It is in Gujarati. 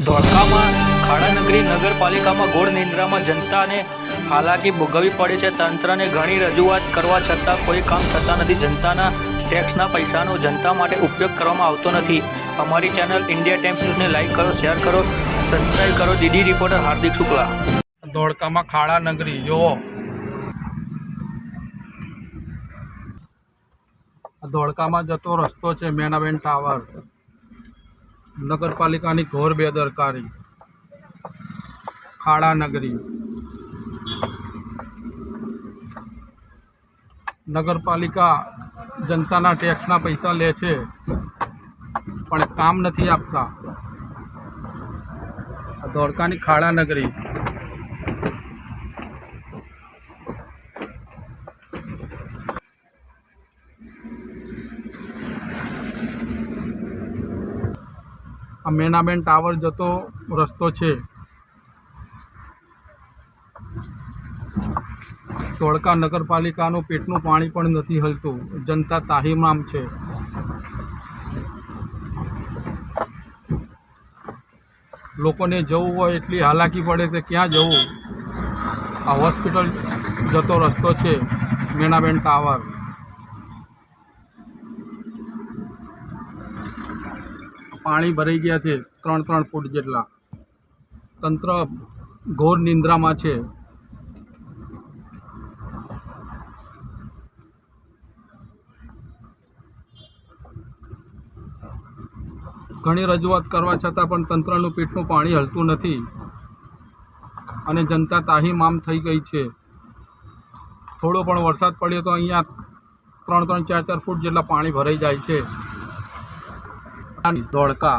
ધોળકામાં ખાડાનગરી નગરપાલિકામાં ઘોર નિંદ્રામાં જનતાને હાલાકી ભોગવવી પડે છે। તંત્રને ઘણી રજૂઆત કરવા છતાં કોઈ કામ થતા નથી। જનતાના ટેક્સના પૈસાનો જનતા માટે ઉપયોગ કરવામાં આવતો નથી। અમારી ચેનલ ઇન્ડિયા ટાઈમ્સ ન્યૂઝને લાઇક કરો, શેર કરો, સબસ્ક્રાઈબ કરો। ડીડી રિપોર્ટર હાર્દિક શુક્લા। ધોળકામાં ખાડાનગરી જુઓ, ધોળકામાં જતો રસ્તો છે મેનાબેન ટાવર। નગરપાલિકાની ઘોર બેદરકારી। ખાડાનગરી નગરપાલિકા જનતાના ટેક્સના પૈસા લે છે પણ કામ નથી આપતા। ધોળકાની ખાડાનગરી આ મેનાબેન ટાવર જતો રસ્તો છે। ધોળકા નગરપાલિકાનું પેટનું પાણી પણ નથી હલતું। જનતા તાહીમામ છે। લોકોને જવું હોય એટલી હાલાકી પડે છે, ક્યાં જવું? આ હોસ્પિટલ જતો રસ્તો છે મેનાબેન ટાવર। પાણી ભરાઈ ગયા છે 3-3 ફૂટ જેટલા। તંત્ર ઘોર નિંદ્રામાં છે। ઘણી રજૂઆત કરવા છતાં પણ તંત્રનું પેટનું પાણી હલતું નથી અને જનતા તાહીમામ થઈ ગઈ છે। થોડો પણ વરસાદ પડ્યો તો અહીંયા 3-3, 4-4 ફૂટ જેટલા પાણી ભરાઈ જાય છે। ધોળકા